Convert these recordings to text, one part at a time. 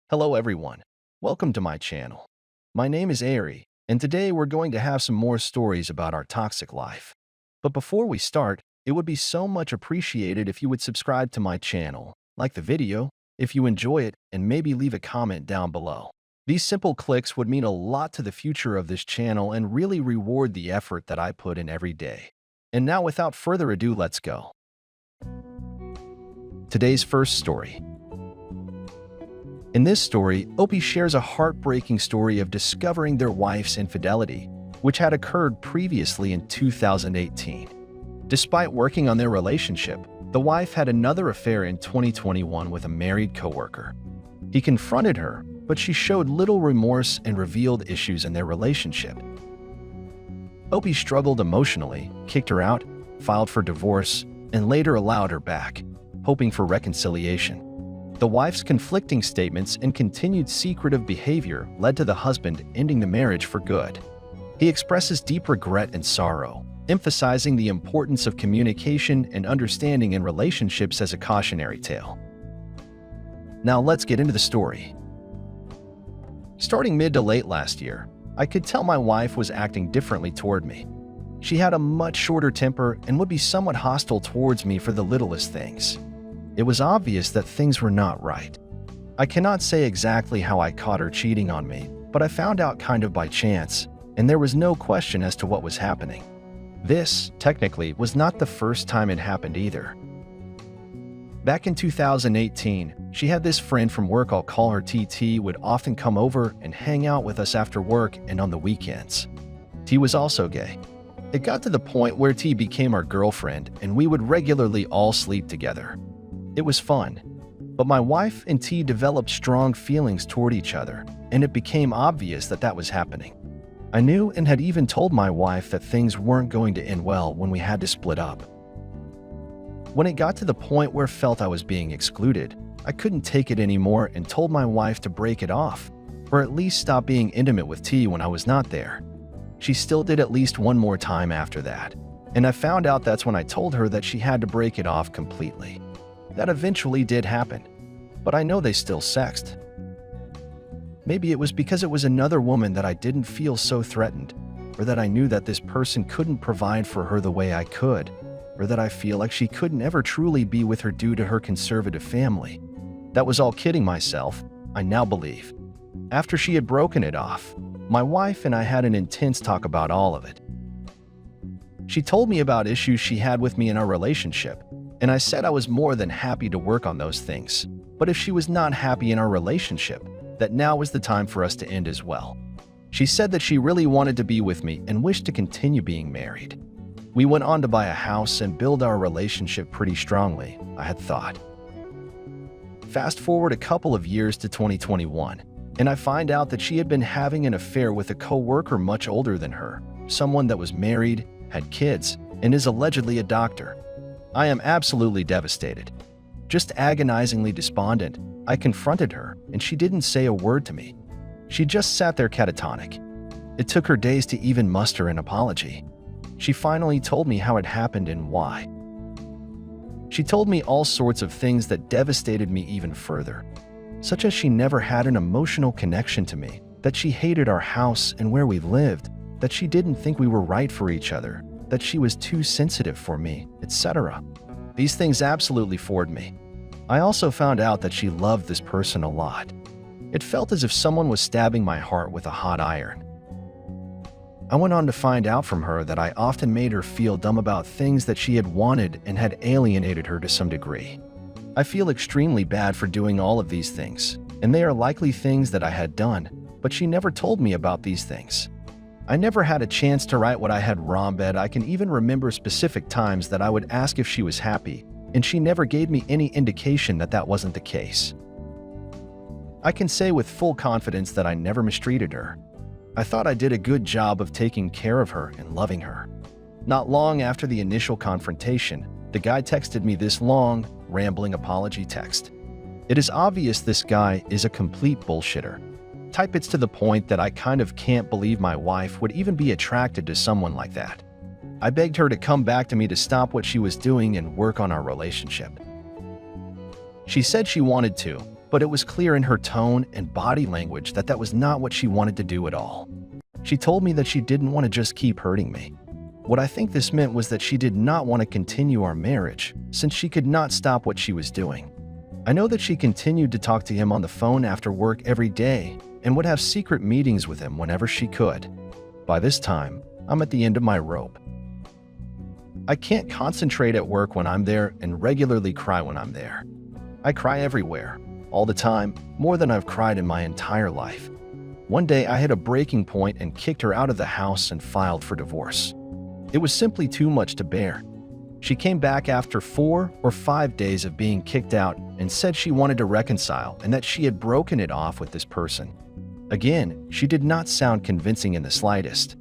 Hello everyone, welcome to my channel. My name is Ari, and today we're going to have some more stories about our toxic life. But before we start, it would be so much appreciated if you would subscribe to my channel, like the video, if you enjoy it, and maybe leave a comment down below. These simple clicks would mean a lot to the future of this channel and really reward the effort that I put in every day. And now without further ado, let's go. Today's first story. In this story, Opie shares a heartbreaking story of discovering their wife's infidelity, which had occurred previously in 2018. Despite working on their relationship, the wife had another affair in 2021 with a married coworker. He confronted her, but she showed little remorse and revealed issues in their relationship. Opie struggled emotionally, kicked her out, filed for divorce, and later allowed her back, hoping for reconciliation. The wife's conflicting statements and continued secretive behavior led to the husband ending the marriage for good. He expresses deep regret and sorrow, emphasizing the importance of communication and understanding in relationships as a cautionary tale. Now let's get into the story. Starting mid to late last year, I could tell my wife was acting differently toward me. She had a much shorter temper and would be somewhat hostile towards me for the littlest things. It was obvious that things were not right. I cannot say exactly how I caught her cheating on me, but I found out kind of by chance, and there was no question as to what was happening. This, technically, was not the first time it happened either. Back in 2018, she had this friend from work, I'll call her TT, would often come over and hang out with us after work and on the weekends. T was also gay. It got to the point where T became our girlfriend, and we would regularly all sleep together. It was fun, but my wife and T developed strong feelings toward each other, and it became obvious that that was happening. I knew and had even told my wife that things weren't going to end well when we had to split up. When it got to the point where I felt I was being excluded, I couldn't take it anymore and told my wife to break it off, or at least stop being intimate with T when I was not there. She still did at least one more time after that, and I found out that's when I told her that she had to break it off completely. That eventually did happen, but I know they still sexted. Maybe it was because it was another woman that I didn't feel so threatened, or that I knew that this person couldn't provide for her the way I could, or that I feel like she couldn't ever truly be with her due to her conservative family. That was all kidding myself, I now believe. After she had broken it off, my wife and I had an intense talk about all of it. She told me about issues she had with me in our relationship, and I said I was more than happy to work on those things, but if she was not happy in our relationship, that now was the time for us to end as well. She said that she really wanted to be with me and wished to continue being married. We went on to buy a house and build our relationship pretty strongly, I had thought. Fast forward a couple of years to 2021, and I find out that she had been having an affair with a coworker much older than her, someone that was married, had kids, and is allegedly a doctor. I am absolutely devastated. Just agonizingly despondent, I confronted her, and she didn't say a word to me. She just sat there catatonic. It took her days to even muster an apology. She finally told me how it happened and why. She told me all sorts of things that devastated me even further, such as she never had an emotional connection to me, that she hated our house and where we lived, that she didn't think we were right for each other, that she was too sensitive for me, etc. These things absolutely floored me. I also found out that she loved this person a lot. It felt as if someone was stabbing my heart with a hot iron. I went on to find out from her that I often made her feel dumb about things that she had wanted and had alienated her to some degree. I feel extremely bad for doing all of these things, and they are likely things that I had done, but she never told me about these things. I never had a chance to write what I had wrong, but I can even remember specific times that I would ask if she was happy, and she never gave me any indication that that wasn't the case. I can say with full confidence that I never mistreated her. I thought I did a good job of taking care of her and loving her. Not long after the initial confrontation, the guy texted me this long, rambling apology text. It is obvious this guy is a complete bullshitter. Type it's to the point that I kind of can't believe my wife would even be attracted to someone like that. I begged her to come back to me to stop what she was doing and work on our relationship. She said she wanted to, but it was clear in her tone and body language that that was not what she wanted to do at all. She told me that she didn't want to just keep hurting me. What I think this meant was that she did not want to continue our marriage, since she could not stop what she was doing. I know that she continued to talk to him on the phone after work every day and would have secret meetings with him whenever she could. By this time, I'm at the end of my rope. I can't concentrate at work when I'm there and regularly cry when I'm there. I cry everywhere, all the time, more than I've cried in my entire life. One day I hit a breaking point and kicked her out of the house and filed for divorce. It was simply too much to bear. She came back after 4 or 5 days of being kicked out and said she wanted to reconcile and that she had broken it off with this person. Again, she did not sound convincing in the slightest.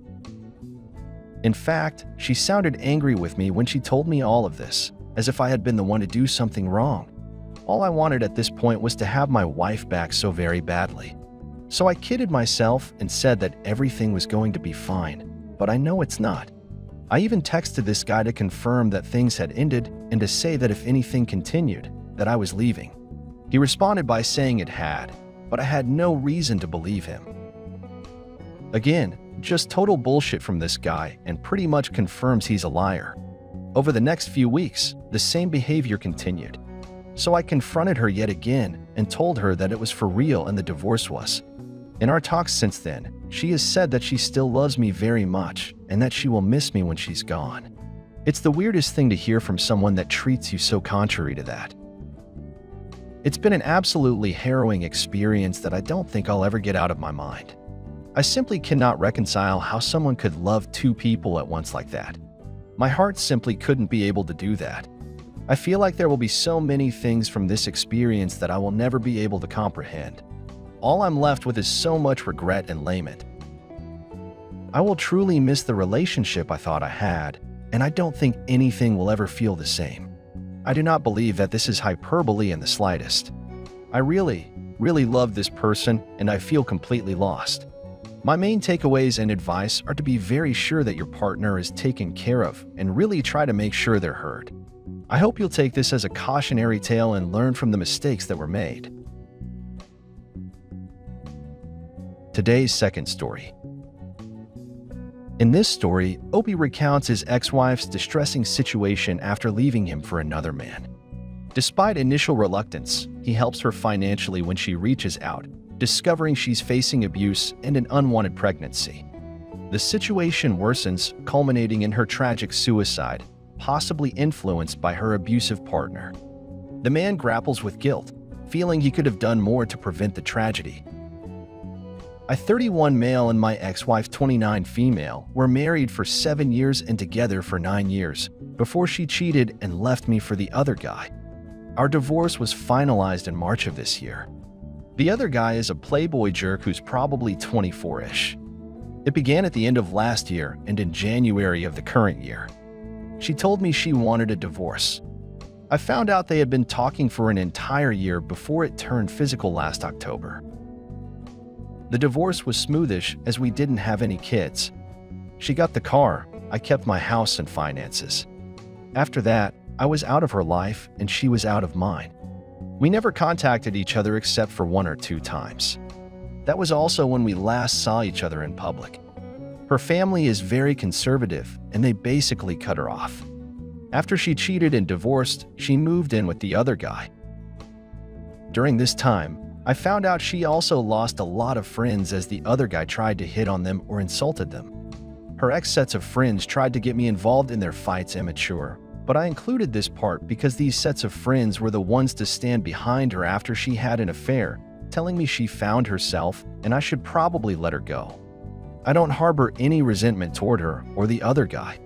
In fact, she sounded angry with me when she told me all of this, as if I had been the one to do something wrong. All I wanted at this point was to have my wife back so very badly. So I kidded myself and said that everything was going to be fine, but I know it's not. I even texted this guy to confirm that things had ended and to say that if anything continued, that I was leaving. He responded by saying it had, but I had no reason to believe him. Again, just total bullshit from this guy and pretty much confirms he's a liar. Over the next few weeks, the same behavior continued. So I confronted her yet again and told her that it was for real and the divorce was. In our talks since then, she has said that she still loves me very much and that she will miss me when she's gone. It's the weirdest thing to hear from someone that treats you so contrary to that. It's been an absolutely harrowing experience that I don't think I'll ever get out of my mind. I simply cannot reconcile how someone could love 2 people at once like that. My heart simply couldn't be able to do that. I feel like there will be so many things from this experience that I will never be able to comprehend. All I'm left with is so much regret and lament. I will truly miss the relationship I thought I had, and I don't think anything will ever feel the same. I do not believe that this is hyperbole in the slightest. I really love this person, and I feel completely lost. My main takeaways and advice are to be very sure that your partner is taken care of and really try to make sure they're heard. I hope you'll take this as a cautionary tale and learn from the mistakes that were made. Today's second story. In this story, Opie recounts his ex-wife's distressing situation after leaving him for another man. Despite initial reluctance, he helps her financially when she reaches out, discovering she's facing abuse and an unwanted pregnancy. The situation worsens, culminating in her tragic suicide, possibly influenced by her abusive partner. The man grapples with guilt, feeling he could have done more to prevent the tragedy. I, 31 male, and my ex-wife, 29 female, were married for 7 years and together for 9 years before she cheated and left me for the other guy. Our divorce was finalized in March of this year. The other guy is a playboy jerk who's probably 24-ish. It began at the end of last year and in January of the current year. She told me she wanted a divorce. I found out they had been talking for an entire year before it turned physical last October. The divorce was smoothish as we didn't have any kids. She got the car, I kept my house and finances. After that, I was out of her life and she was out of mine. We never contacted each other except for 1 or 2 times. That was also when we last saw each other in public. Her family is very conservative and they basically cut her off. After she cheated and divorced, she moved in with the other guy. During this time, I found out she also lost a lot of friends as the other guy tried to hit on them or insulted them. Her ex sets of friends tried to get me involved in their fights immature, but I included this part because these sets of friends were the ones to stand behind her after she had an affair, telling me she found herself and I should probably let her go. I don't harbor any resentment toward her or the other guy.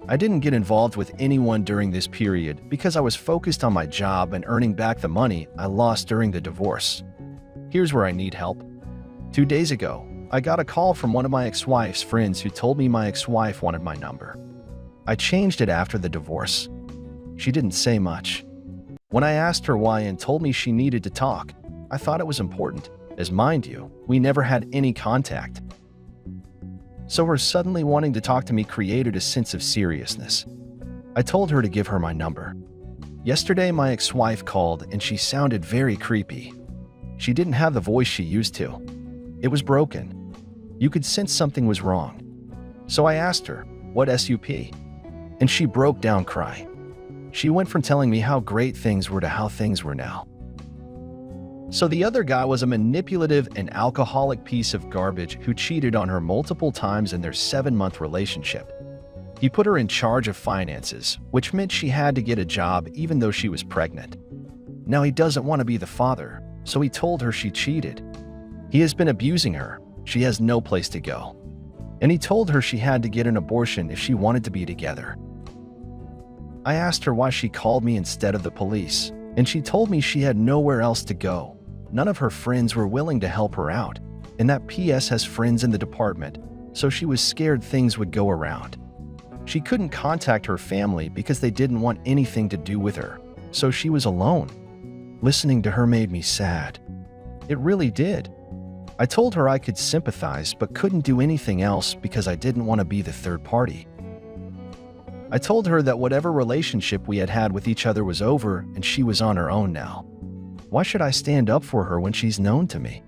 I didn't get involved with anyone during this period because I was focused on my job and earning back the money I lost during the divorce. Here's where I need help. 2 days ago, I got a call from one of my ex-wife's friends who told me my ex-wife wanted my number. I changed it after the divorce. She didn't say much. When I asked her why and told me she needed to talk, I thought it was important, as mind you, we never had any contact. So her suddenly wanting to talk to me created a sense of seriousness. I told her to give her my number. Yesterday, my ex-wife called and she sounded very creepy. She didn't have the voice she used to. It was broken. You could sense something was wrong. So I asked her, "What SUP?" And she broke down crying. She went from telling me how great things were to how things were now. So the other guy was a manipulative and alcoholic piece of garbage who cheated on her multiple times in their 7-month relationship. He put her in charge of finances, which meant she had to get a job even though she was pregnant. Now he doesn't want to be the father, so he told her she cheated. He has been abusing her. She has no place to go. And he told her she had to get an abortion if she wanted to be together. I asked her why she called me instead of the police, and she told me she had nowhere else to go. None of her friends were willing to help her out, and that PS has friends in the department, so she was scared things would go around. She couldn't contact her family because they didn't want anything to do with her, so she was alone. Listening to her made me sad. It really did. I told her I could sympathize but couldn't do anything else because I didn't want to be the third party. I told her that whatever relationship we had had with each other was over and she was on her own now. Why should I stand up for her when she's known to me?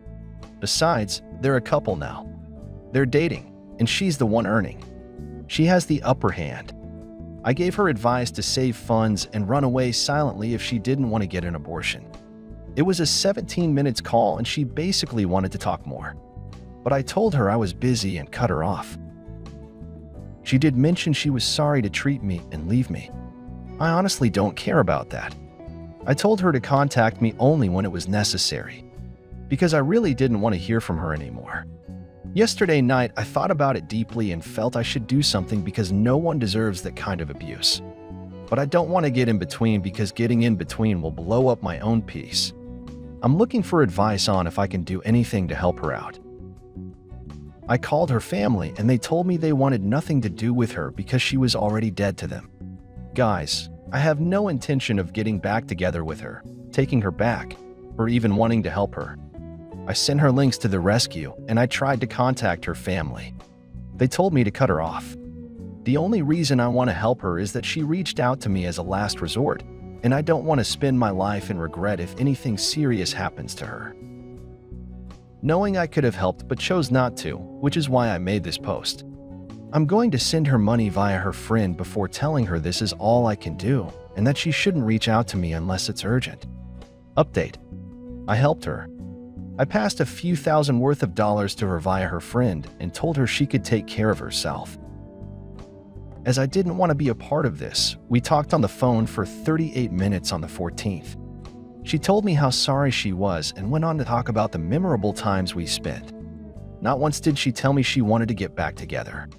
Besides, they're a couple now. They're dating, and she's the one earning. She has the upper hand. I gave her advice to save funds and run away silently if she didn't want to get an abortion. It was a 17 minutes call and she basically wanted to talk more. But I told her I was busy and cut her off. She did mention she was sorry to treat me and leave me. I honestly don't care about that. I told her to contact me only when it was necessary, because I really didn't want to hear from her anymore. Yesterday night, I thought about it deeply and felt I should do something because no one deserves that kind of abuse. But I don't want to get in between because getting in between will blow up my own peace. I'm looking for advice on if I can do anything to help her out. I called her family and they told me they wanted nothing to do with her because she was already dead to them. Guys, I have no intention of getting back together with her, taking her back, or even wanting to help her. I sent her links to the rescue and I tried to contact her family. They told me to cut her off. The only reason I want to help her is that she reached out to me as a last resort, and I don't want to spend my life in regret if anything serious happens to her. Knowing I could have helped but chose not to, which is why I made this post. I'm going to send her money via her friend before telling her this is all I can do and that she shouldn't reach out to me unless it's urgent. Update. I helped her. I passed a few thousand worth of dollars to her via her friend and told her she could take care of herself. As I didn't want to be a part of this, we talked on the phone for 38 minutes on the 14th. She told me how sorry she was and went on to talk about the memorable times we spent. Not once did she tell me she wanted to get back together.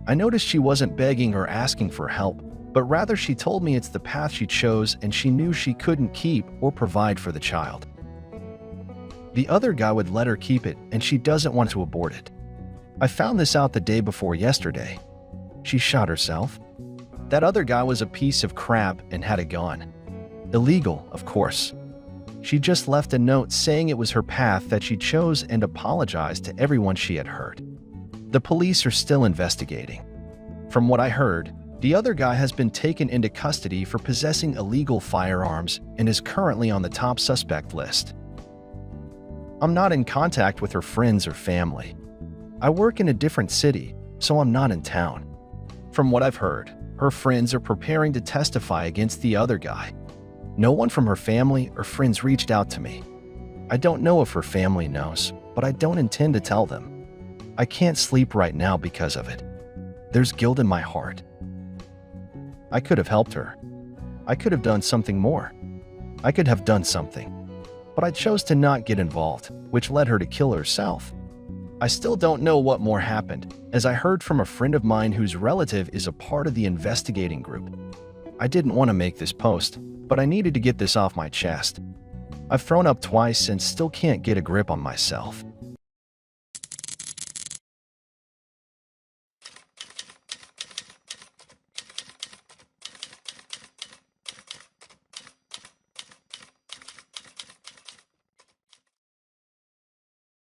I noticed she wasn't begging or asking for help, but rather she told me it's the path she chose and she knew she couldn't keep or provide for the child. The other guy would let her keep it and she doesn't want to abort it. I found this out the day before yesterday. She shot herself. That other guy was a piece of crap and had a gun. Illegal, of course. She just left a note saying it was her path that she chose and apologized to everyone she had hurt. The police are still investigating. From what I heard, the other guy has been taken into custody for possessing illegal firearms and is currently on the top suspect list. I'm not in contact with her friends or family. I work in a different city, so I'm not in town. From what I've heard, her friends are preparing to testify against the other guy. No one from her family or friends reached out to me. I don't know if her family knows, but I don't intend to tell them. I can't sleep right now because of it. There's guilt in my heart. I could have helped her. I could have done something more. I could have done something. But I chose to not get involved, which led her to kill herself. I still don't know what more happened, as I heard from a friend of mine whose relative is a part of the investigating group. I didn't want to make this post, but I needed to get this off my chest. I've thrown up twice and still can't get a grip on myself.